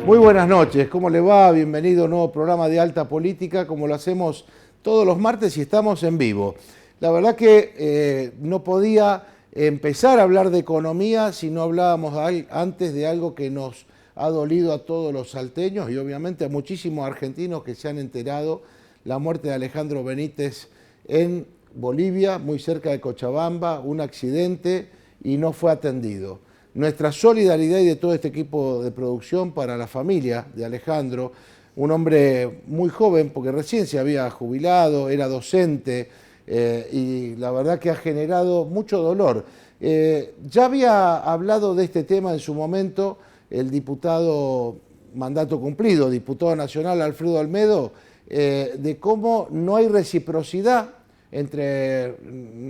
Muy buenas noches, ¿cómo le va? Bienvenido a un nuevo programa de Alta Política, como lo hacemos todos los martes y estamos en vivo. La verdad que no podía empezar a hablar de economía si no hablábamos antes de algo que nos ha dolido a todos los salteños y obviamente a muchísimos argentinos que se han enterado, la muerte de Alejandro Benítez en Bolivia, muy cerca de Cochabamba, un accidente y no fue atendido. Nuestra solidaridad y de todo este equipo de producción para la familia de Alejandro, un hombre muy joven porque recién se había jubilado, era docente y la verdad que ha generado mucho dolor. Ya había hablado de este tema en su momento el diputado mandato cumplido, diputado nacional Alfredo Olmedo, de cómo no hay reciprocidad entre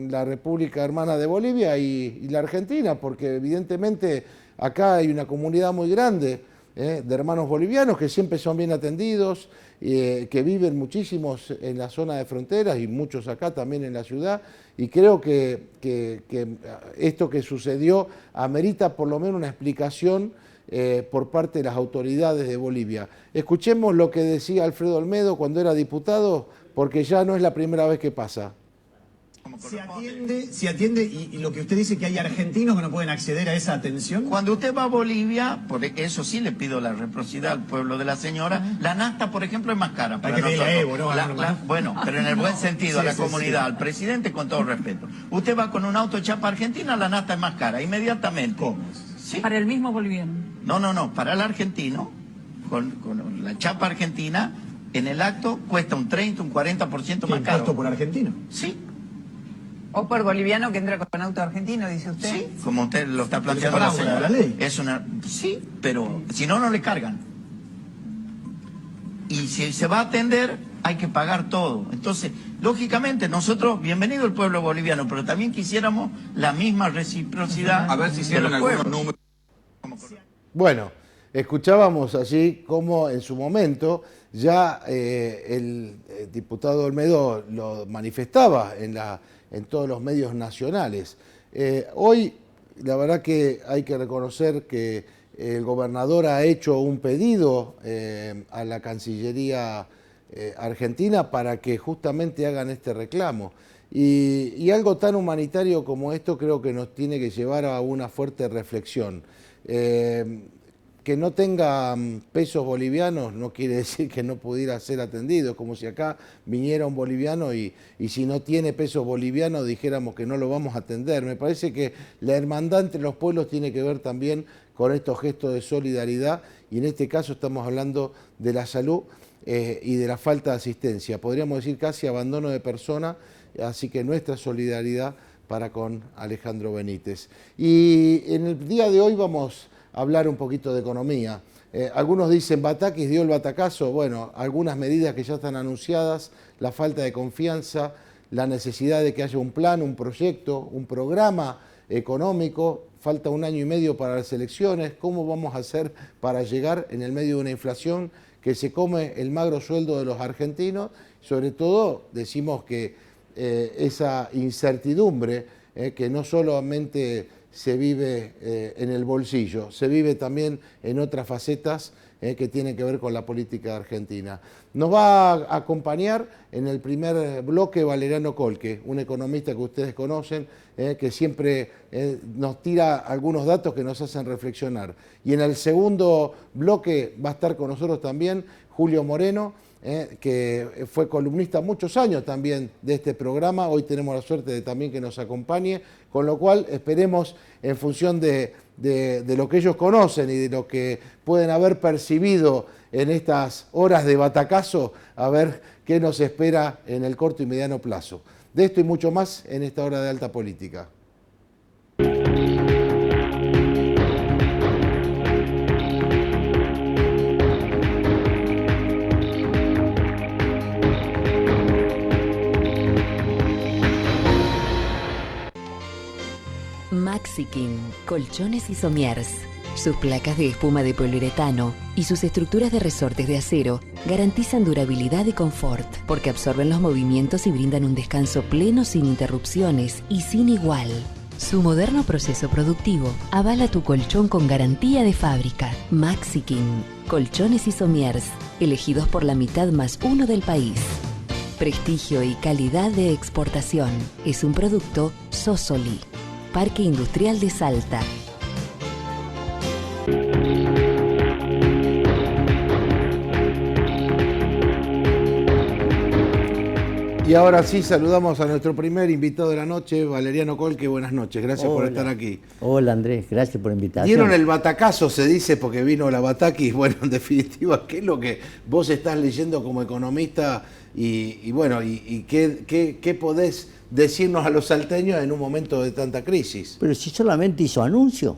la República Hermana de Bolivia y la Argentina, porque evidentemente acá hay una comunidad muy grande de hermanos bolivianos que siempre son bien atendidos, que viven muchísimos en la zona de fronteras y muchos acá también en la ciudad, y creo que esto que sucedió amerita por lo menos una explicación por parte de las autoridades de Bolivia. Escuchemos lo que decía Alfredo Olmedo cuando era diputado, porque ya no es la primera vez que pasa. Se atiende y lo que usted dice que hay argentinos que no pueden acceder a esa atención. Cuando usted va a Bolivia, por eso sí le pido la reciprocidad al pueblo de la señora, la nafta, por ejemplo, es más cara. Hay que pedirle a Evo, ¿no? Bueno, pero en el buen sentido, a la comunidad, al presidente, con todo respeto. Usted va con un auto chapa argentina, la nafta es más cara, inmediatamente. ¿Cómo? ¿Sí? Para el mismo boliviano. No, para el argentino, con la chapa argentina, en el acto cuesta un 30, un 40% más caro. ¿Impuesto por argentino? Sí. O por boliviano que entra con auto argentino, dice usted. Sí, como usted lo está planteando la señora. La ley. Es una, sí, pero si no, no le cargan. Y si se va a atender, hay que pagar todo. Entonces, lógicamente, nosotros, bienvenido el pueblo boliviano, pero también quisiéramos la misma reciprocidad. A ver si hicieron algunos números. Bueno, escuchábamos allí cómo en su momento ya el diputado Olmedo lo manifestaba en todos los medios nacionales. Hoy, la verdad que hay que reconocer que el gobernador ha hecho un pedido a la Cancillería Argentina para que justamente hagan este reclamo. Y algo tan humanitario como esto creo que nos tiene que llevar a una fuerte reflexión. Que no tenga pesos bolivianos no quiere decir que no pudiera ser atendido, como si acá viniera un boliviano y si no tiene pesos bolivianos dijéramos que no lo vamos a atender. Me parece que la hermandad entre los pueblos tiene que ver también con estos gestos de solidaridad y en este caso estamos hablando de la salud y de la falta de asistencia. Podríamos decir casi abandono de persona, así que nuestra solidaridad para con Alejandro Benítez. Y en el día de hoy vamos a hablar un poquito de economía. Algunos dicen Batakis dio el batacazo. Bueno, algunas medidas que ya están anunciadas, la falta de confianza, la necesidad de que haya un plan, un proyecto, un programa económico. Falta 1 año y medio para las elecciones. ¿Cómo vamos a hacer para llegar en el medio de una inflación que se come el magro sueldo de los argentinos? Sobre todo decimos que esa incertidumbre que no solamente se vive en el bolsillo, se vive también en otras facetas que tienen que ver con la política argentina. Nos va a acompañar en el primer bloque Valeriano Colque, un economista que ustedes conocen, que siempre nos tira algunos datos que nos hacen reflexionar. Y en el segundo bloque va a estar con nosotros también Julio Moreno, que fue columnista muchos años también de este programa. Hoy tenemos la suerte de también que nos acompañe, con lo cual esperemos en función de lo que ellos conocen y de lo que pueden haber percibido en estas horas de batacazo, a ver qué nos espera en el corto y mediano plazo. De esto y mucho más en esta hora de Alta Política. Maxikin, colchones y somiers. Sus placas de espuma de poliuretano y sus estructuras de resortes de acero garantizan durabilidad y confort, porque absorben los movimientos y brindan un descanso pleno sin interrupciones y sin igual. Su moderno proceso productivo avala tu colchón con garantía de fábrica. Maxiking, colchones y somiers, elegidos por la mitad más uno del país. Prestigio y calidad de exportación. Es un producto Sosoli. Parque Industrial de Salta. Y ahora sí saludamos a nuestro primer invitado de la noche, Valeriano Colque. Buenas noches, gracias por estar aquí. Hola Andrés, gracias por invitarme. Dieron el batacazo, se dice, porque vino la Batakis. Bueno, en definitiva, ¿qué es lo que vos estás leyendo como economista? Y bueno, ¿qué podés decirnos a los salteños en un momento de tanta crisis? Pero si solamente hizo anuncio.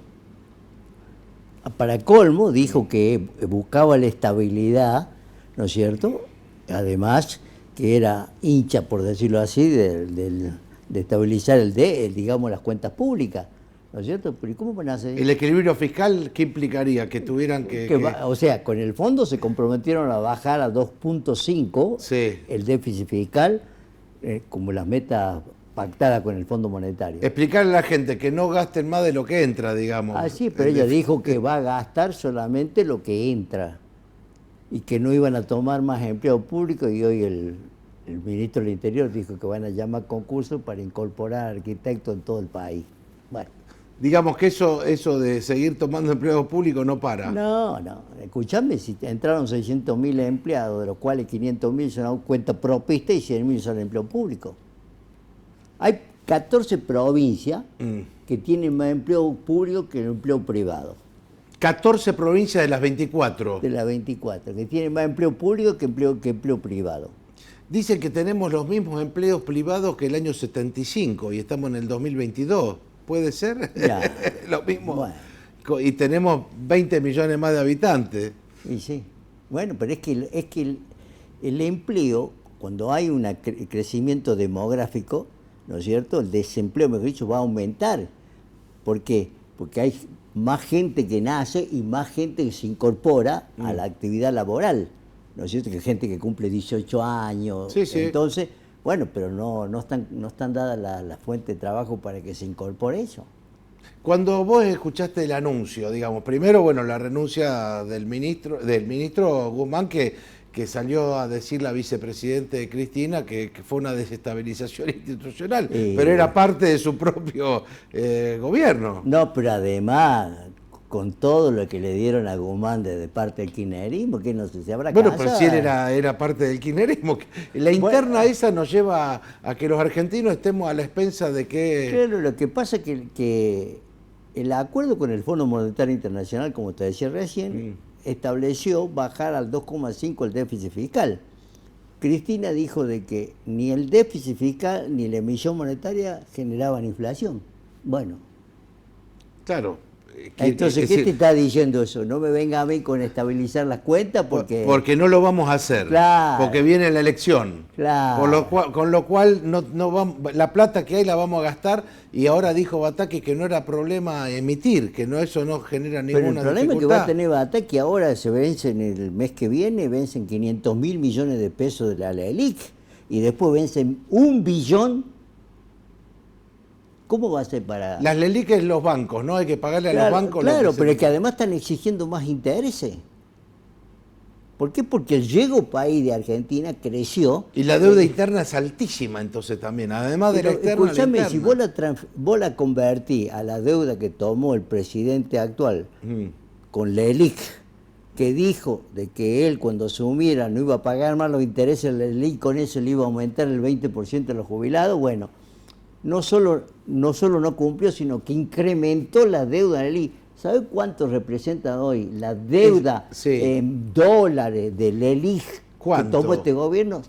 Para colmo, dijo que buscaba la estabilidad, ¿no es cierto? Además, que era hincha, por decirlo así, de estabilizar digamos, las cuentas públicas, ¿no es cierto? Pero ¿y cómo van a hacer? ¿El equilibrio fiscal qué implicaría? Que tuvieran O sea, con el fondo se comprometieron a bajar a 2.5 Sí. el déficit fiscal, como las metas pactadas con el Fondo Monetario. Explicarle a la gente que no gasten más de lo que entra, digamos. Ah, sí, pero ella dijo que va a gastar solamente lo que entra y que no iban a tomar más empleo público, y hoy el ministro del Interior dijo que van a llamar concursos para incorporar arquitectos en todo el país. Bueno. Digamos que eso de seguir tomando empleados públicos no para. No, escuchame, si entraron 600.000 empleados, de los cuales 500.000 son cuenta propista y 100.000 son empleo público. Hay 14 provincias que tienen más empleo público que empleo privado. 14 provincias de las 24. De las 24, que tienen más empleo público que empleo privado. Dicen que tenemos los mismos empleos privados que el año 75 y estamos en el 2022. ¿Puede ser? Ya. Lo mismo. Bueno. Y tenemos 20 millones más de habitantes. Y sí. Bueno, pero es que el empleo, cuando hay un crecimiento demográfico, ¿no es cierto? El desempleo, mejor dicho, va a aumentar. ¿Por qué? Porque hay más gente que nace y más gente que se incorpora a la actividad laboral, ¿no es cierto? Que gente que cumple 18 años. Sí, sí. Entonces, bueno, pero no están dadas las fuentes de trabajo para que se incorpore eso. Cuando vos escuchaste el anuncio, digamos, primero, bueno, la renuncia del ministro Guzmán, que salió a decir la vicepresidente Cristina que fue una desestabilización institucional, pero era parte de su propio gobierno. No, pero además, con todo lo que le dieron a Guzmán de parte del kirchnerismo, que no sé si habrá Bueno, cansado. pero si él era parte del kirchnerismo. La interna esa nos lleva a que los argentinos estemos a la expensa de que... Claro, lo que pasa es que el acuerdo con el Fondo Monetario Internacional, como te decía recién, estableció bajar al 2,5 el déficit fiscal. Cristina dijo de que ni el déficit fiscal ni la emisión monetaria generaban inflación. Bueno. Claro. Entonces, ¿qué te está diciendo eso? No me venga a mí con estabilizar las cuentas porque... Porque no lo vamos a hacer. Claro. Porque viene la elección. Claro. Con lo cual no vamos, la plata que hay la vamos a gastar, y ahora dijo Bataki que no era problema emitir, que eso no genera ninguna dificultad. Pero el problema es que va a tener Bataki ahora, se vence en el mes que viene, vencen 500.000 millones de pesos de la LELIC y después vencen 1 billón. ¿Cómo va a ser para...? Las LELIC es los bancos, ¿no? Hay que pagarle a los bancos. Claro, pero es que además están exigiendo más intereses. ¿Por qué? Porque el Llegó País de Argentina creció. Y la deuda interna es altísima, entonces también, además de la externa. Escúchame, si vos la convertís a la deuda que tomó el presidente actual con LELIC, que dijo de que él cuando asumiera no iba a pagar más los intereses de LELIC, con eso le iba a aumentar el 20% de los jubilados, bueno, no solo no cumplió, sino que incrementó la deuda de LELIC. ¿Sabe cuánto representa hoy la deuda en dólares de LELIC que tomó este gobierno?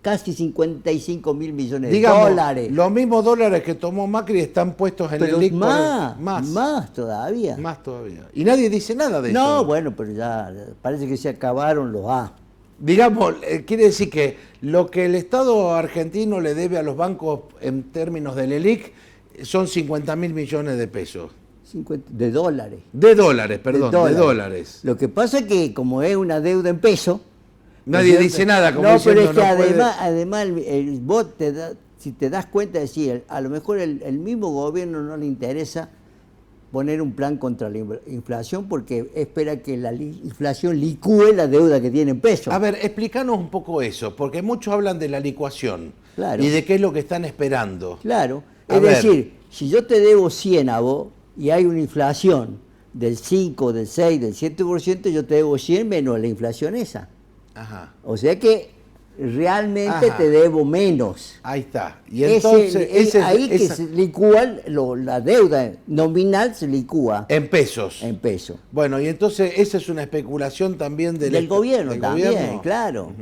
Casi 55.000 millones de dólares. Los mismos dólares que tomó Macri están puestos en LELIC. Más todavía. Más todavía. Y nadie dice nada de eso. No, bueno, pero ya parece que se acabaron los A. Digamos, quiere decir que lo que el Estado argentino le debe a los bancos en términos de LELIC son 50.000 millones de pesos. De dólares. De dólares, perdón, de dólares. Lo que pasa es que como es una deuda en peso... Nadie dice nada. Como no, pero es que no además vos si te das cuenta, decir, a lo mejor el mismo gobierno no le interesa poner un plan contra la inflación porque espera que la inflación licúe la deuda que tiene en pesos. A ver, explícanos un poco eso, porque muchos hablan de la licuación Claro. y de qué es lo que están esperando. Claro, A es ver. decir, si yo te debo 100 a vos y hay una inflación del 5, del 6, del 7%, yo te debo 100 menos la inflación esa. Ajá, O sea que realmente Ajá. te debo menos. ahí está. Y entonces, Ahí que se licúa la deuda nominal, se licúa en pesos. en pesos. Bueno, y entonces esa es una especulación también Del gobierno del también, gobierno. claro.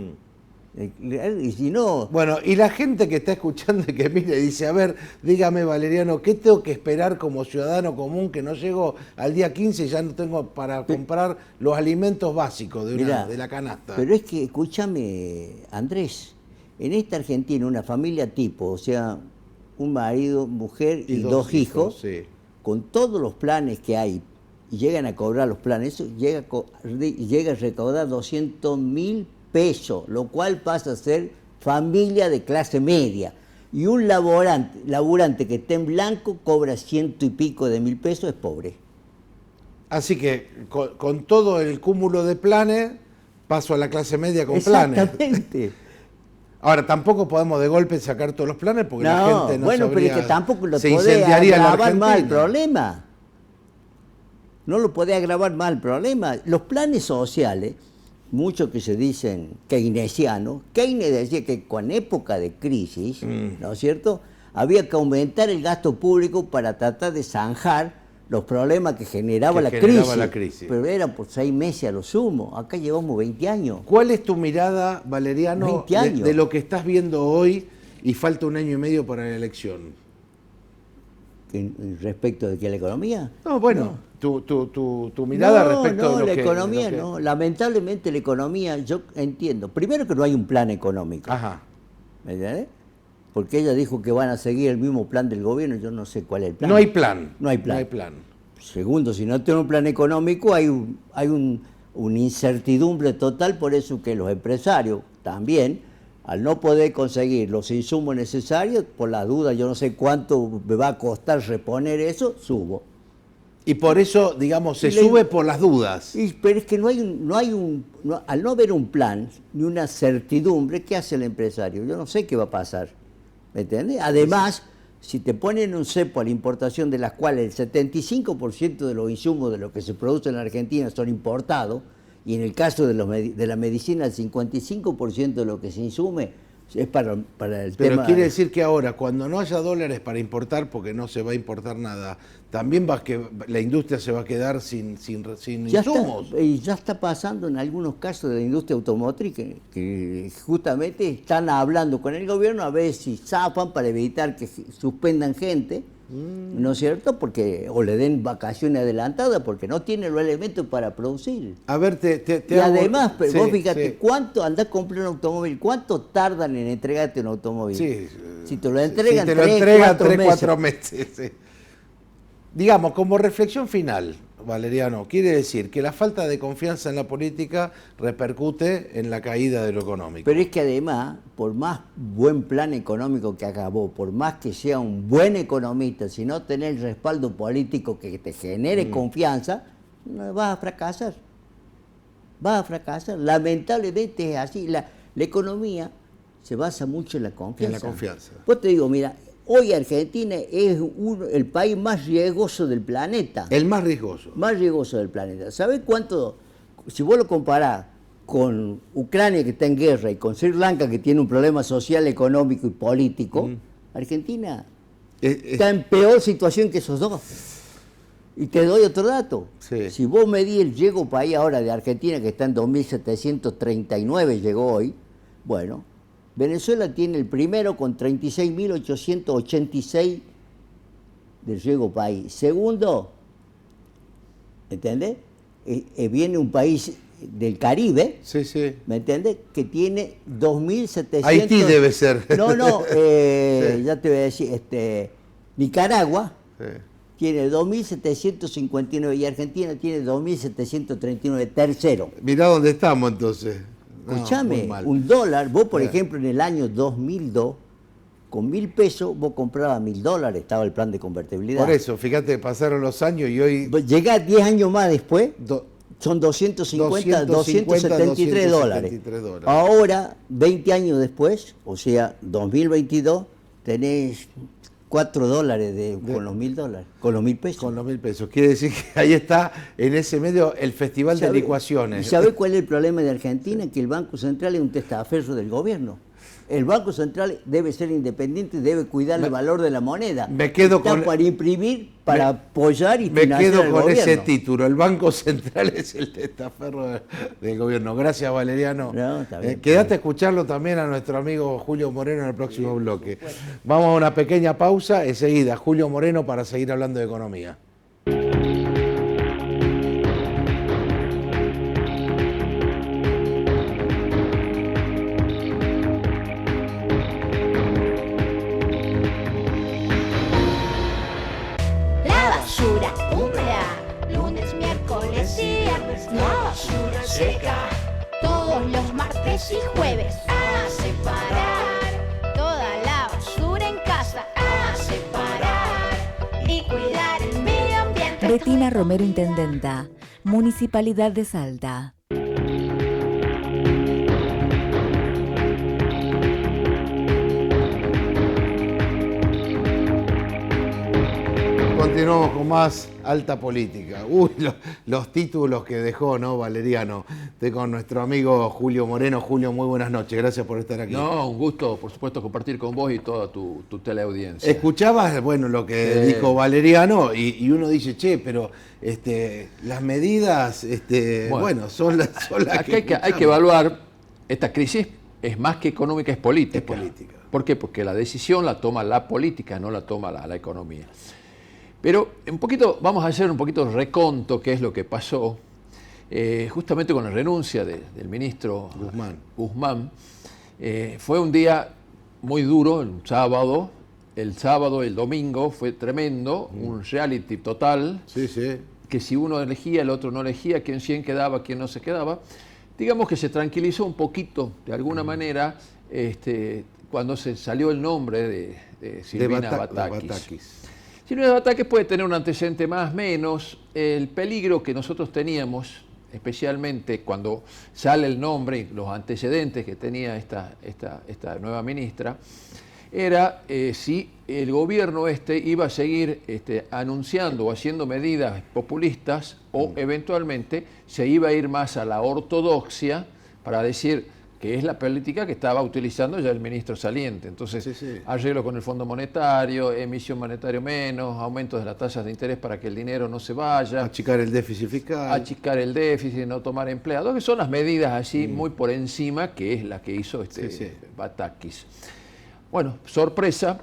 Y si no, Bueno, y la gente que está escuchando y que mire dice, a ver, dígame Valeriano, ¿qué tengo que esperar como ciudadano común que no llego al día 15 y ya no tengo para comprar los alimentos básicos mirá, de la canasta? pero es que, escúchame, Andrés, en esta Argentina una familia tipo, o sea, un marido, mujer y dos hijos, sí. con todos los planes que hay, y llegan a cobrar los planes, eso llega a recaudar 200.000 pesos, lo cual pasa a ser familia de clase media. Y un laburante que esté en blanco cobra 100 y pico de mil pesos, es pobre. Así que con todo el cúmulo de planes, paso a la clase media con planes. Exactamente. Ahora, tampoco podemos de golpe sacar todos los planes porque la gente no bueno, pero es sabría, que tampoco lo se puede incendiaría la agravar más el Argentina. problema. No lo puede agravar más el problema. Los planes sociales, muchos que se dicen keynesianos, Keynes decía que con época de crisis, ¿no es cierto?, había que aumentar el gasto público para tratar de zanjar los problemas que generaba, Que la, generaba crisis. la crisis. Pero era por 6 meses a lo sumo. Acá llevamos 20 años. ¿Cuál es tu mirada, Valeriano, 20 años. de lo que estás viendo hoy y falta 1 año y medio para la elección? Respecto de que la economía. No, bueno, tu mirada respecto no, de lo la que... economía de lo que- no. Lamentablemente la economía, yo entiendo. Primero que no hay un plan económico. Ajá. ¿Me entiendes? Porque ella dijo que van a seguir el mismo plan del gobierno, yo no sé cuál es el plan. No hay plan. No hay plan. No hay plan. Segundo, si no tiene un plan económico, hay una incertidumbre total, por eso que los empresarios también, al no poder conseguir los insumos necesarios, por la duda, yo no sé cuánto me va a costar reponer eso, subo. Y por eso, digamos, se Y le- sube por las dudas. Pero es que al no haber un plan ni una certidumbre, ¿qué hace el empresario? Yo no sé qué va a pasar, ¿me entiendes? Además, si te ponen un cepo a la importación de las cuales el 75% de los insumos de lo que se produce en la Argentina son importados, y en el caso de la medicina el 55% de lo que se insume es para el Pero tema... quiere decir que ahora, cuando no haya dólares para importar, porque no se va a importar nada, también la industria se va a quedar sin insumos. Y ya está pasando en algunos casos de la industria automotriz que justamente están hablando con el gobierno a ver si zafan para evitar que suspendan gente, ¿no es cierto? Porque o le den vacaciones adelantadas porque no tienen los elementos para producir. A ver, te Y hago- además, pero sí, vos fíjate, sí. ¿cuánto andás a comprar un automóvil? ¿Cuánto tardan en entregarte un automóvil? Sí, Si te lo entregan, si te lo 3, entregan 4 3, meses. 4 meses. Sí. Digamos, como reflexión final, Valeriano, quiere decir que la falta de confianza en la política repercute en la caída de lo económico. Pero es que además, por más buen plan económico que hagas vos, por más que sea un buen economista, si no tenés el respaldo político que te genere confianza, no vas a fracasar. Vas a fracasar. Lamentablemente es así. La economía se basa mucho en la confianza. En la confianza. Pues te digo, mira, hoy Argentina es el país más riesgoso del planeta. El más riesgoso. Más riesgoso del planeta. ¿Sabés cuánto? Si vos lo comparás con Ucrania, que está en guerra, y con Sri Lanka, que tiene un problema social, económico y político, Argentina está en peor situación que esos dos. Y te doy otro dato. Sí. Si vos medís el llegó país ahora de Argentina, que está en 2.739, llegó hoy, bueno, Venezuela tiene el primero con 36.886 del llegó país. Segundo, ¿entendés? Viene un país del Caribe, Sí, sí. ¿me entiendes? Que tiene 2.700... Haití debe ser. No, Sí. ya te voy a decir, Nicaragua Sí. tiene 2.759 y Argentina tiene 2.739, tercero. Mirá dónde estamos entonces. No, Escuchame, muy mal. un dólar, vos por Sí. ejemplo en el año 2002, con 1.000 pesos vos comprabas $1.000, estaba el plan de convertibilidad. Por eso, fíjate, pasaron los años y hoy... Llega 10 años más después, do- son 250, 250, 273 dólares. 273 dólares. Ahora, 20 años después, o sea, 2022, tenés $4 con los $1.000, con los 1.000 pesos. Con los 1.000 pesos. Quiere decir que ahí está, en ese medio, el festival de licuaciones. ¿Y sabés cuál es el problema de Argentina? Que el Banco Central es un testaferro del gobierno. El Banco Central debe ser independiente, debe cuidar el valor de la moneda. Me quedo Está con... para imprimir, para apoyar y Me financiar quedo al con gobierno. ese título. El Banco Central es el testaferro del gobierno. Gracias, Valeriano. No, está bien. Quédate a escucharlo también a nuestro amigo Julio Moreno en el próximo bloque. Vamos a una pequeña pausa. Enseguida, Julio Moreno para seguir hablando de economía. La basura húmeda, lunes, miércoles y viernes. La basura seca, todos los martes y jueves. A separar toda la basura en casa. A separar y cuidar el medio ambiente. Betina Romero, Intendenta, Municipalidad de Salta. Continuamos con más alta política. Uy, los títulos que dejó, ¿no, Valeriano? Con nuestro amigo Julio Moreno. Julio, muy buenas noches. Gracias por estar aquí. No, un gusto, por supuesto, compartir con vos y toda tu teleaudiencia. Escuchabas, bueno, lo que dijo Valeriano y uno dice, che, pero las medidas, bueno, son las Acá hay que evaluar, esta crisis es más que económica, es política. Es política. ¿Por qué? Porque la decisión la toma la política, no la toma la economía. Pero vamos a hacer un poquito de reconto qué es lo que pasó, justamente con la renuncia del ministro Guzmán. Fue un día muy duro, el sábado, el domingo fue tremendo, un reality total, Sí, sí. que si uno elegía, el otro no elegía, quién quedaba, quién no se quedaba. Digamos que se tranquilizó un poquito, de alguna manera, cuando se salió el nombre de Silvina Batakis. Silvina Batakis puede tener un antecedente más, menos. El peligro que nosotros teníamos, especialmente cuando sale el nombre y los antecedentes que tenía esta nueva ministra, era si el gobierno iba a seguir anunciando o haciendo medidas populistas o eventualmente se iba a ir más a la ortodoxia para decir que es la política que estaba utilizando ya el ministro saliente. Entonces, arreglo con el Fondo Monetario, emisión monetaria menos, aumento de las tasas de interés para que el dinero no se vaya. Achicar el déficit fiscal. Achicar el déficit, no tomar empleados, que son las medidas así muy por encima, que es la que hizo Batakis. Bueno, sorpresa,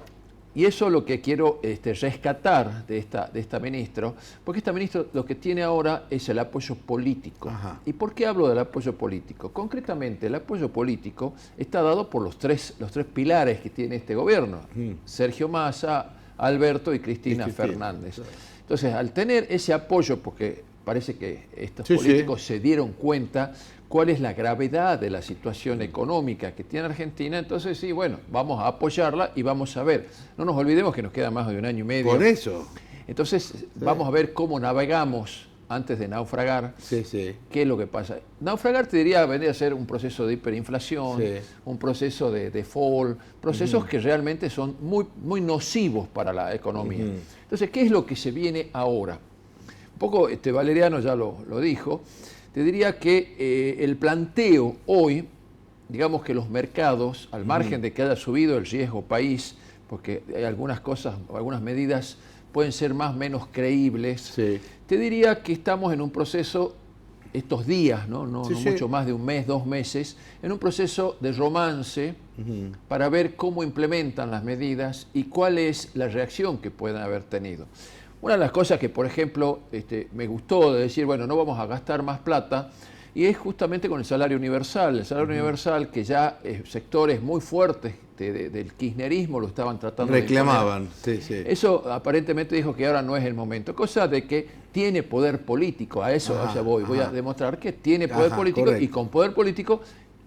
y eso es lo que quiero rescatar de esta ministra, porque esta ministra lo que tiene ahora es el apoyo político. Ajá. ¿Y por qué hablo del apoyo político? Concretamente, el apoyo político está dado por los tres pilares que tiene este gobierno, Sergio Massa, Alberto y Cristina Fernández. Entonces, al tener ese apoyo, porque parece que estos políticos se dieron cuenta cuál es la gravedad de la situación económica que tiene Argentina, entonces sí, bueno, vamos a apoyarla y vamos a ver. No nos olvidemos que nos queda más de un año y medio. Por eso. Entonces, vamos a ver cómo navegamos antes de naufragar. ¿Qué es lo que pasa? Naufragar te diría venir a ser un proceso de hiperinflación, un proceso de default, procesos que realmente son muy nocivos para la economía. Entonces, ¿qué es lo que se viene ahora? Un poco Valeriano ya lo dijo. Te diría que el planteo hoy, digamos que los mercados, al margen de que haya subido el riesgo país, porque hay algunas cosas, algunas medidas pueden ser más o menos creíbles, te diría que estamos en un proceso, estos días, no mucho más de un mes, 2 meses, en un proceso de romance para ver cómo implementan las medidas y cuál es la reacción que puedan haber tenido. Una de las cosas que, por ejemplo, me gustó de decir, bueno, no vamos a gastar más plata, y es justamente con el salario universal. El salario universal que ya sectores muy fuertes del kirchnerismo lo estaban tratando reclamaban. de imponer. Eso aparentemente dijo que ahora no es el momento, cosa de que tiene poder político. A eso voy a demostrar que tiene poder político, correcto. Y con poder político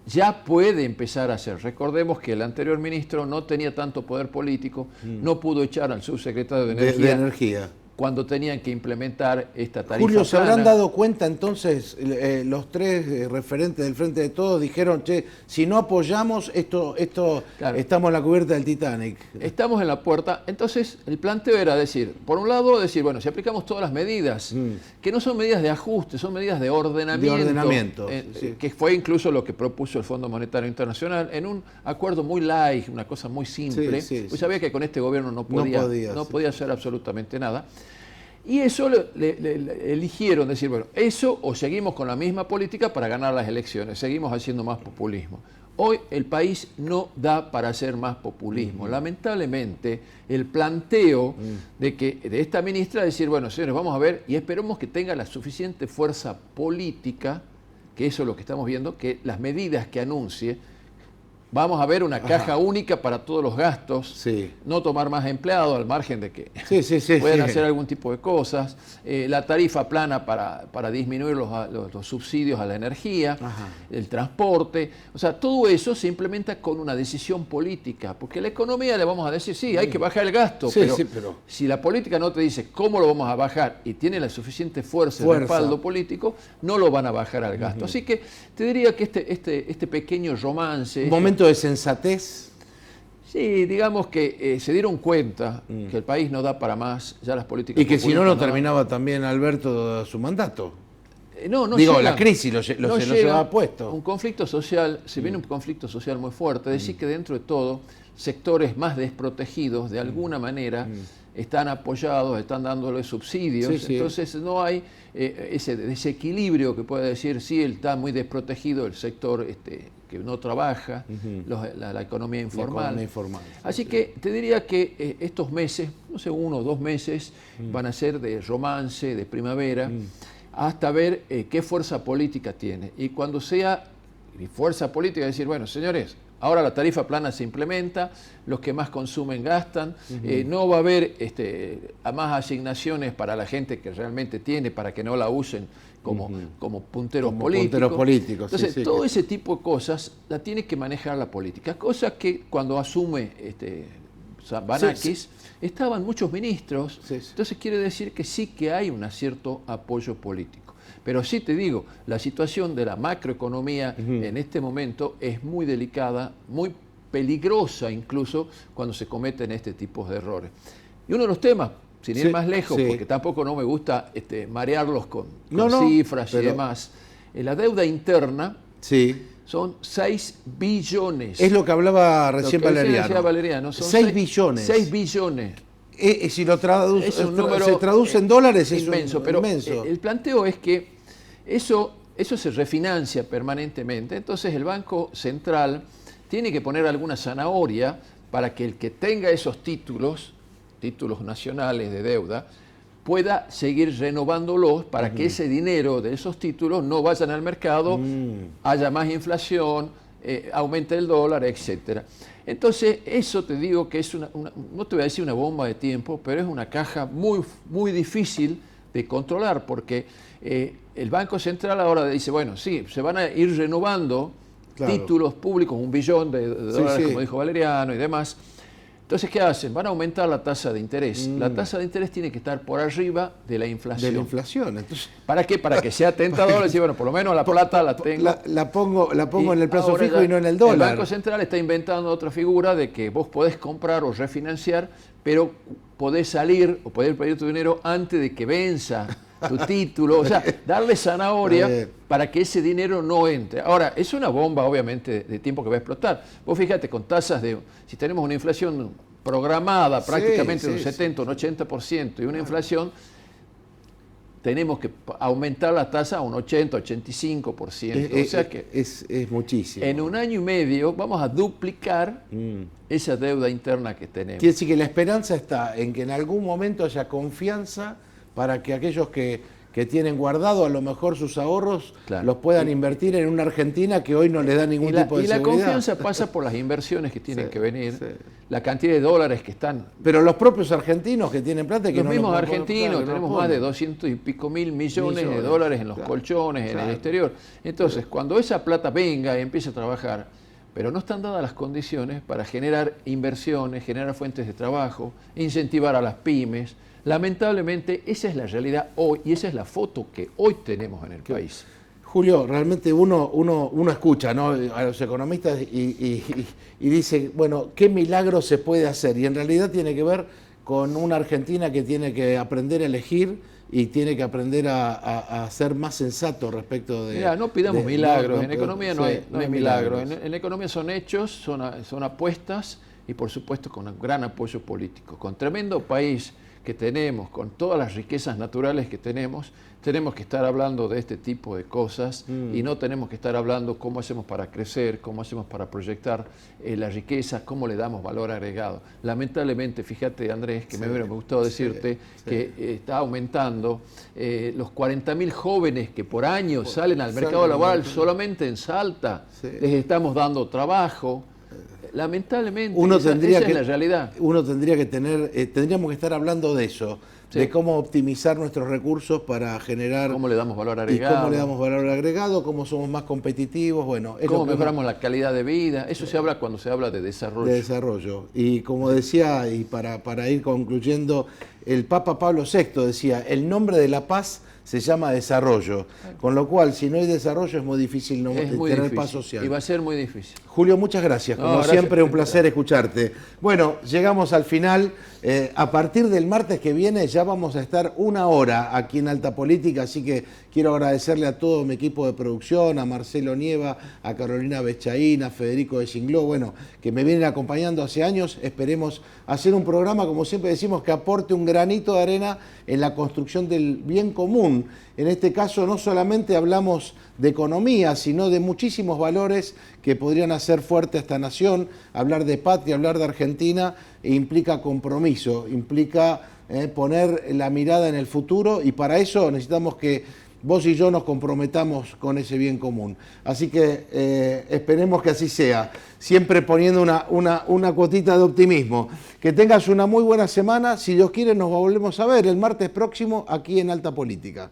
ya puede empezar a hacer. Recordemos que el anterior ministro no tenía tanto poder político, no pudo echar al subsecretario de Energía. Cuando tenían que implementar esta tarifa Julio, ¿se plana. habrán dado cuenta entonces los tres referentes del Frente de Todos? Dijeron, che, si no apoyamos esto claro, estamos en la cubierta del Titanic. Estamos en la puerta. Entonces, el planteo era decir, por un lado, decir, bueno, si aplicamos todas las medidas, que no son medidas de ajuste, son medidas de ordenamiento. Sí. Que fue incluso lo que propuso el Fondo Monetario Internacional en un acuerdo muy light, una cosa muy simple. Pues sabía que con este gobierno no podía hacer absolutamente nada. Y eso le eligieron decir, bueno, eso o seguimos con la misma política para ganar las elecciones, seguimos haciendo más populismo. Hoy el país no da para hacer más populismo. Lamentablemente, el planteo de esta ministra decir, bueno, señores, vamos a ver y esperemos que tenga la suficiente fuerza política, que eso es lo que estamos viendo, que las medidas que anuncie, vamos a ver una caja única para todos los gastos, no tomar más empleados al margen de que pueden hacer algún tipo de cosas, la tarifa plana para disminuir los subsidios a la energía, el transporte, o sea, todo eso se implementa con una decisión política, porque la economía le vamos a decir, sí, hay que bajar el gasto, pero si la política no te dice cómo lo vamos a bajar y tiene la suficiente fuerza y respaldo político, no lo van a bajar al gasto. Así que te diría que este pequeño romance... Momento de sensatez. Sí, digamos que se dieron cuenta que el país no da para más, ya las políticas... Y que si no terminaba también Alberto su mandato. No Digo, llega, la crisis se lo lleva puesto. Un conflicto social, se viene un conflicto social muy fuerte, es decir que dentro de todo, sectores más desprotegidos, de alguna manera, están apoyados, están dándole subsidios, entonces no hay ese desequilibrio que puede decir, sí, él está muy desprotegido, el sector que no trabaja, la economía informal. Así que te diría que estos meses, no sé, 1 o 2 meses, van a ser de romance, de primavera, hasta ver qué fuerza política tiene. Y cuando sea fuerza política, decir, bueno, señores, ahora la tarifa plana se implementa, los que más consumen gastan, no va a haber más asignaciones para la gente que realmente tiene, para que no la usen como punteros políticos. Entonces, todo ese tipo de cosas la tiene que manejar la política. Cosas que cuando asume Banakis, estaban muchos ministros, entonces quiere decir que sí que hay un cierto apoyo político. Pero sí te digo, la situación de la macroeconomía en este momento es muy delicada, muy peligrosa incluso cuando se cometen este tipo de errores. Y uno de los temas, sin ir más lejos, porque tampoco no me gusta marearlos con cifras y demás, la deuda interna son 6 billones. Es lo que hablaba recién Valeriano. Son 6 billones. 6 billones. Si lo se traduce en dólares es inmenso. El planteo es que eso se refinancia permanentemente, entonces el Banco Central tiene que poner alguna zanahoria para que el que tenga esos títulos nacionales de deuda, pueda seguir renovándolos para que ese dinero de esos títulos no vayan al mercado, haya más inflación, aumente el dólar, etcétera. Entonces, eso te digo que es no te voy a decir una bomba de tiempo, pero es una caja muy, muy difícil de controlar, porque el Banco Central ahora dice, bueno, sí, se van a ir renovando títulos públicos, 1 billón de dólares, como dijo Valeriano y demás. Entonces, ¿qué hacen? Van a aumentar la tasa de interés. La tasa de interés tiene que estar por arriba de la inflación. Entonces, ¿para qué? Para que sea tentador decir, bueno, por lo menos la plata la tengo. La pongo en el plazo fijo y no en el dólar. El Banco Central está inventando otra figura de que vos podés comprar o refinanciar, pero podés salir o podés pedir tu dinero antes de que venza tu título, o sea, darle zanahoria para que ese dinero no entre. Ahora, es una bomba, obviamente, de tiempo que va a explotar. Vos fíjate, con tasas si tenemos una inflación programada prácticamente de un 70, un 80% y una inflación, tenemos que aumentar la tasa a un 80, 85%. O sea que es muchísimo. En 1 año y medio vamos a duplicar esa deuda interna que tenemos. Quiere decir que la esperanza está en que en algún momento haya confianza para que aquellos que que tienen guardado, a lo mejor sus ahorros Claro. los puedan invertir en una Argentina que hoy no les da ningún tipo de y la seguridad. confianza pasa por las inversiones que tienen que venir, la cantidad de dólares que están. Pero los propios argentinos que tienen plata que Los no mismos lo- argentinos, claro, no tenemos lo más de ponen. 200 y pico mil millones de Millones, dólares en los claro, colchones, en claro. el exterior. Entonces, cuando esa plata venga y empiece a trabajar, pero no están dadas las condiciones para generar inversiones, generar fuentes de trabajo, incentivar a las pymes. Lamentablemente, esa es la realidad hoy y esa es la foto que hoy tenemos en el país. Julio, realmente uno escucha, ¿no?, a los economistas y dice, bueno, ¿qué milagro se puede hacer? Y en realidad tiene que ver con una Argentina que tiene que aprender a elegir y tiene que aprender a ser más sensato respecto de... Mira, no pidamos de- milagros, no, en economía sí, no hay milagros, milagros. en economía son hechos, son apuestas y por supuesto con un gran apoyo político. Con tremendo país que tenemos, con todas las riquezas naturales que tenemos que estar hablando de este tipo de cosas y no tenemos que estar hablando cómo hacemos para crecer, cómo hacemos para proyectar la riqueza, cómo le damos valor agregado. Lamentablemente, fíjate, Andrés, que me hubiera gustado decirte que está aumentando los 40.000 jóvenes que por año salen al mercado laboral solamente en Salta, les estamos dando trabajo. Lamentablemente, esa es la realidad. Uno tendría que tener, tendríamos que estar hablando de eso, de cómo optimizar nuestros recursos para generar... ¿Cómo le damos valor agregado? Y cómo le damos valor agregado, cómo somos más competitivos, bueno... ¿Cómo mejoramos la calidad de vida? Eso se habla cuando se habla de desarrollo. De desarrollo. Y como decía, y para ir concluyendo, el Papa Pablo VI decía, el nombre de la paz se llama desarrollo, con lo cual si no hay desarrollo es muy difícil tener paz social. Y va a ser muy difícil. Julio, muchas gracias. Como gracias. siempre, un placer escucharte. Bueno, llegamos al final. A partir del martes que viene ya vamos a estar 1 hora aquí en Alta Política, así que quiero agradecerle a todo mi equipo de producción, a Marcelo Nieva, a Carolina Bechaín, a Federico de Singló, bueno, que me vienen acompañando hace años. Esperemos hacer un programa, como siempre decimos, que aporte un granito de arena en la construcción del bien común. En este caso no solamente hablamos de economía, sino de muchísimos valores que podrían hacer fuerte a esta nación. Hablar de patria, hablar de Argentina implica compromiso, implica poner la mirada en el futuro, y para eso necesitamos que vos y yo nos comprometamos con ese bien común. Así que esperemos que así sea, siempre poniendo una cuotita de optimismo. Que tengas una muy buena semana. Si Dios quiere, nos volvemos a ver el martes próximo aquí en Alta Política.